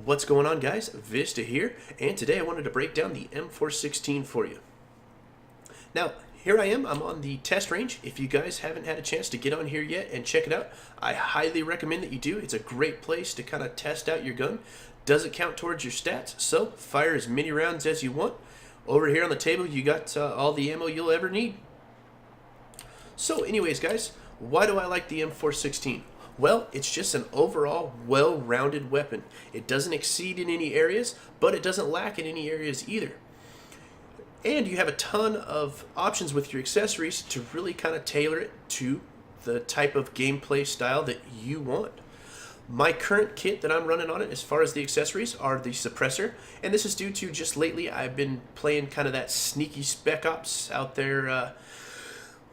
What's going on, guys? Vista here, and today I wanted to break down the M416 for you. Now, here I am. I'm on the test range. If you guys haven't had a chance to get on here yet and check it out, I highly recommend that you do. It's a great place to kind of test out your gun. Doesn't count towards your stats, so fire as many rounds as you want. Over here on the table, you got all the ammo you'll ever need. So anyways, guys, why do I like the M416? Well, it's just an overall well-rounded weapon. It doesn't exceed in any areas, but it doesn't lack in any areas either. And you have a ton of options with your accessories to really kind of tailor it to the type of gameplay style that you want. My current kit that I'm running on it as far as the accessories are the suppressor, and this is due to just lately I've been playing kind of that sneaky spec ops out there,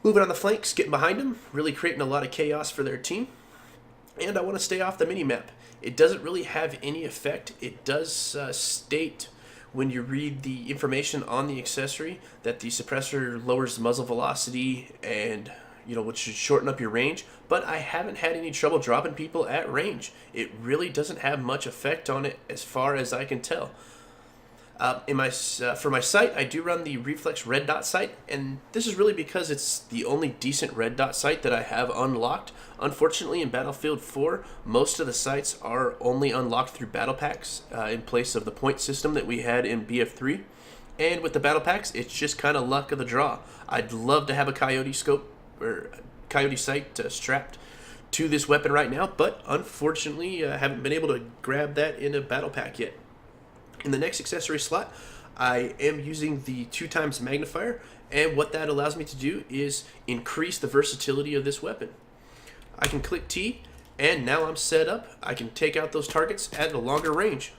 moving on the flanks, getting behind them, really creating a lot of chaos for their team. And I want to stay off the mini-map. It doesn't really have any effect. It does state when you read the information on the accessory that the suppressor lowers the muzzle velocity and, which should shorten up your range, but I haven't had any trouble dropping people at range. It really doesn't have much effect on it as far as I can tell. For my sight, I do run the Reflex red dot sight, and this is really because it's the only decent red dot sight that I have unlocked. Unfortunately, in Battlefield 4, most of the sights are only unlocked through battle packs in place of the point system that we had in BF3. And with the battle packs, it's just kind of luck of the draw. I'd love to have a coyote scope or coyote sight strapped to this weapon right now, but unfortunately, I haven't been able to grab that in a battle pack yet. In the next accessory slot, I am using the 2x magnifier, and what that allows me to do is increase the versatility of this weapon. I can click T, and now I'm set up. I can take out those targets at a longer range.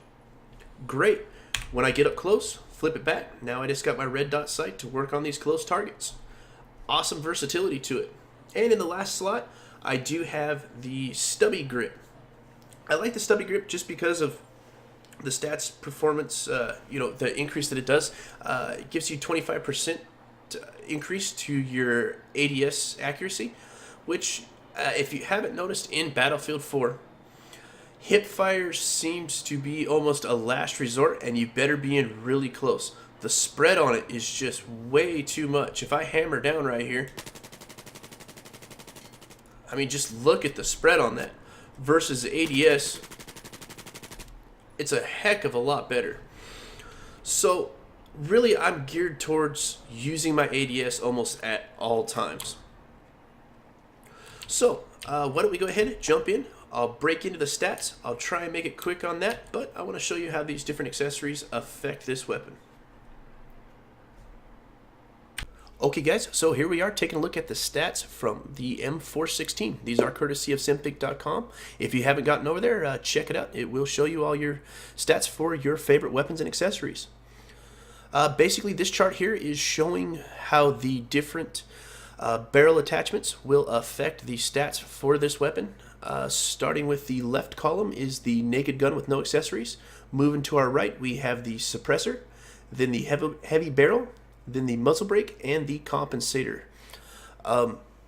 Great. When I get up close, flip it back. Now I just got my red dot sight to work on these close targets. Awesome versatility to it. And in the last slot, I do have the stubby grip. I like the stubby grip just because of the stats performance, the increase that it does. It gives you 25% increase to your ADS accuracy, which, if you haven't noticed in Battlefield 4, hip fire seems to be almost a last resort, and you better be in really close. The spread on it is just way too much. If I hammer down right here, just look at the spread on that versus the ADS. It's a heck of a lot better. So really, I'm geared towards using my ADS almost at all times. So why don't we go ahead and jump in. I'll break into the stats. I'll try and make it quick on that, but I want to show you how these different accessories affect this weapon. Okay, guys, so here we are taking a look at the stats from the M416. These are courtesy of Simpic.com. If you haven't gotten over there, check it out. It will show you all your stats for your favorite weapons and accessories. Basically, this chart here is showing how the different barrel attachments will affect the stats for this weapon. Starting with the left column is the naked gun with no accessories. Moving to our right, we have the suppressor, then the heavy barrel, then the muzzle brake, and the compensator.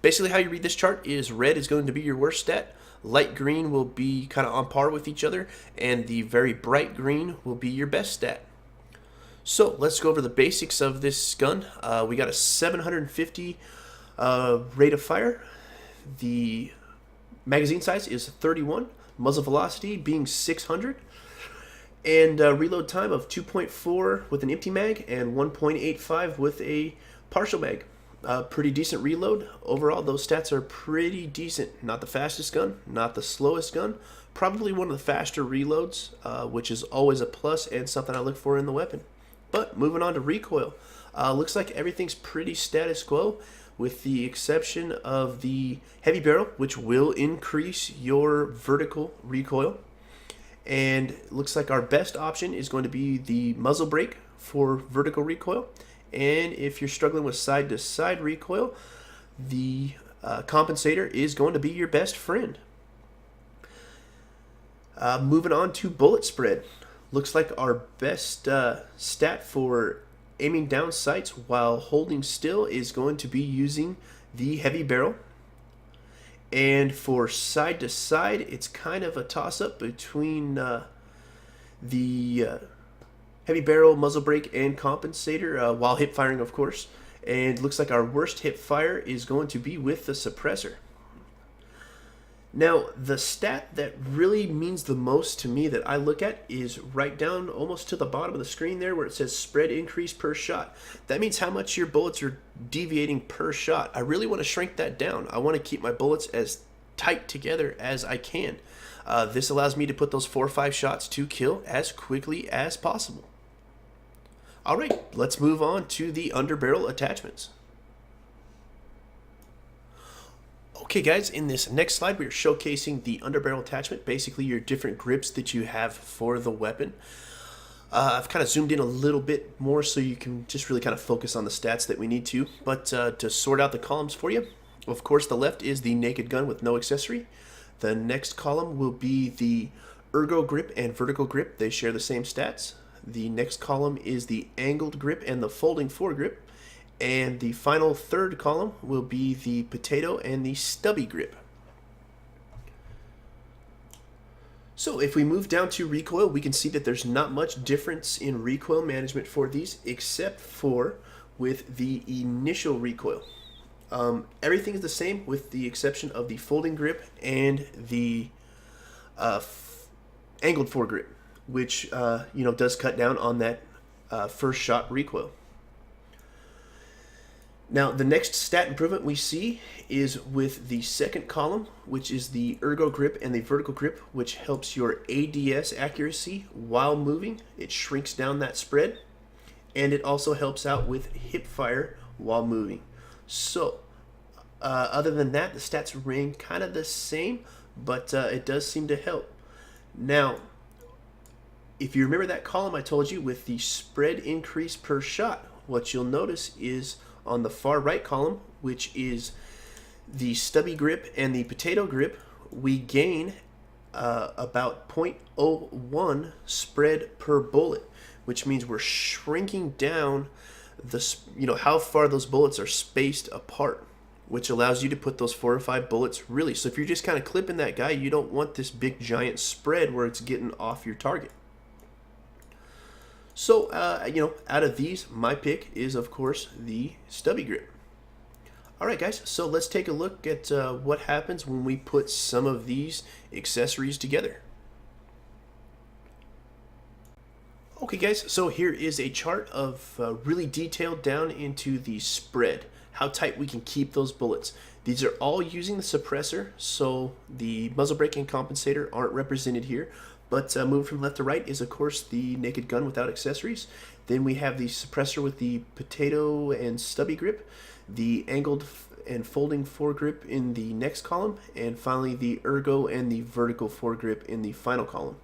Basically, how you read this chart is red is going to be your worst stat, light green will be kind of on par with each other, and the very bright green will be your best stat. So let's go over the basics of this gun. We got a 750 rate of fire. The magazine size is 31, muzzle velocity being 600. And reload time of 2.4 with an empty mag and 1.85 with a partial mag. Pretty decent reload. Overall, those stats are pretty decent. Not the fastest gun, not the slowest gun. Probably one of the faster reloads, which is always a plus and something I look for in the weapon. But moving on to recoil. Looks like everything's pretty status quo, with the exception of the heavy barrel, which will increase your vertical recoil. And it looks like our best option is going to be the muzzle brake for vertical recoil. And if you're struggling with side-to-side recoil, the compensator is going to be your best friend. Moving on to bullet spread. Looks like our best stat for aiming down sights while holding still is going to be using the heavy barrel. And for side to side, it's kind of a toss-up between the heavy barrel, muzzle brake, and compensator while hip firing, of course. And looks like our worst hip fire is going to be with the suppressor. Now, the stat that really means the most to me that I look at is right down almost to the bottom of the screen there where it says spread increase per shot. That means how much your bullets are deviating per shot. I really want to shrink that down. I want to keep my bullets as tight together as I can. This allows me to put those 4 or 5 shots to kill as quickly as possible. Alright, let's move on to the underbarrel attachments. Okay guys, in this next slide we are showcasing the underbarrel attachment, basically your different grips that you have for the weapon. I've kind of zoomed in a little bit more so you can just really kind of focus on the stats that we need to. But to sort out the columns for you, of course the left is the naked gun with no accessory. The next column will be the ergo grip and vertical grip. They share the same stats. The next column is the angled grip and the folding foregrip. And the final third column will be the potato and the stubby grip. So if we move down to recoil, we can see that there's not much difference in recoil management for these except for with the initial recoil. Everything is the same with the exception of the folding grip and the angled foregrip, which does cut down on that first shot recoil. Now, the next stat improvement we see is with the second column, which is the ergo grip and the vertical grip, which helps your ADS accuracy while moving. It shrinks down that spread, and it also helps out with hip fire while moving. So, other than that, the stats remain kind of the same, but it does seem to help. Now, if you remember that column I told you with the spread increase per shot, what you'll notice is on the far right column, which is the stubby grip and the potato grip, we gain about 0.01 spread per bullet, which means we're shrinking down how far those bullets are spaced apart, which allows you to put those 4 or 5 bullets really. So if you're just kind of clipping that guy, you don't want this big giant spread where it's getting off your target. So, out of these, my pick is, of course, the stubby grip. Alright guys, so let's take a look at what happens when we put some of these accessories together. Okay guys, so here is a chart of really detailed down into the spread, how tight we can keep those bullets. These are all using the suppressor, so the muzzle brake and compensator aren't represented here. But moving from left to right is, of course, the naked gun without accessories. Then we have the suppressor with the potato and stubby grip, the angled and folding foregrip in the next column, and finally the ergo and the vertical foregrip in the final column.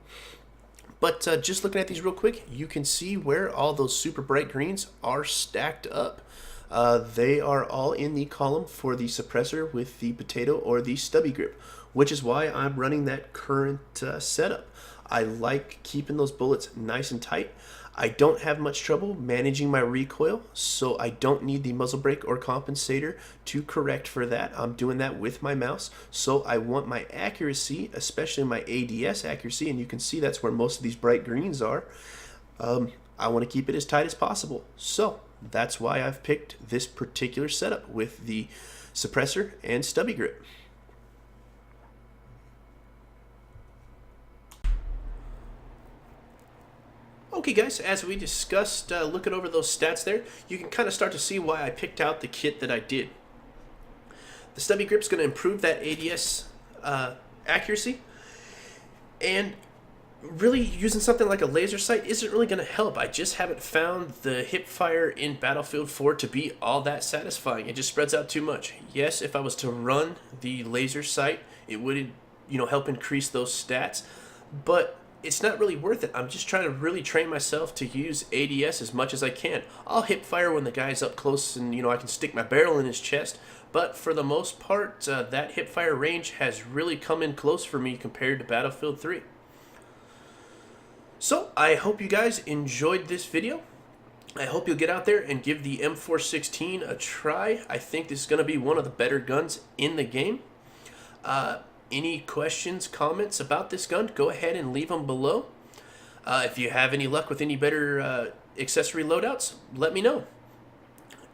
But just looking at these real quick, you can see where all those super bright greens are stacked up. They are all in the column for the suppressor with the potato or the stubby grip, which is why I'm running that current setup. I like keeping those bullets nice and tight. I don't have much trouble managing my recoil, so I don't need the muzzle brake or compensator to correct for that. I'm doing that with my mouse, so I want my accuracy, especially my ADS accuracy, and you can see that's where most of these bright greens are. I want to keep it as tight as possible, so that's why I've picked this particular setup with the suppressor and stubby grip. Okay guys, as we discussed, looking over those stats there, you can kind of start to see why I picked out the kit that I did. The stubby grip is going to improve that ADS accuracy, and really using something like a laser sight isn't really going to help. I just haven't found the hip fire in Battlefield 4 to be all that satisfying. It just spreads out too much. Yes, if I was to run the laser sight, it would help increase those stats, but it's not really worth it. I'm just trying to really train myself to use ADS as much as I can. I'll hip fire when the guy's up close and I can stick my barrel in his chest, but for the most part, that hip fire range has really come in close for me compared to Battlefield 3. So I hope you guys enjoyed this video. I hope you'll get out there and give the M416 a try. I think this is going to be one of the better guns in the game. Any questions, comments about this gun, go ahead and leave them below. If you have any luck with any better accessory loadouts, let me know.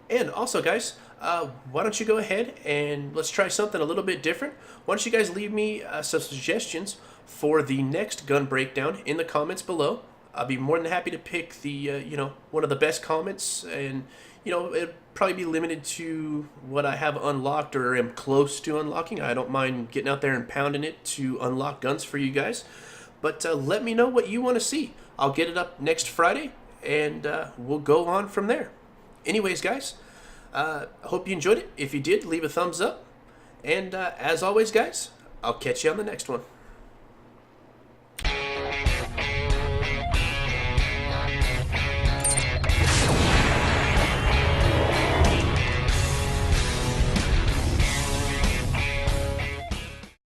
And also, guys, why don't you go ahead and let's try something a little bit different. Why don't you guys leave me some suggestions for the next gun breakdown in the comments below. I'll be more than happy to pick the one of the best comments, and it'll probably be limited to what I have unlocked or am close to unlocking. I don't mind getting out there and pounding it to unlock guns for you guys. But let me know what you want to see. I'll get it up next Friday, and we'll go on from there. Anyways, guys, I hope you enjoyed it. If you did, leave a thumbs up. And as always, guys, I'll catch you on the next one.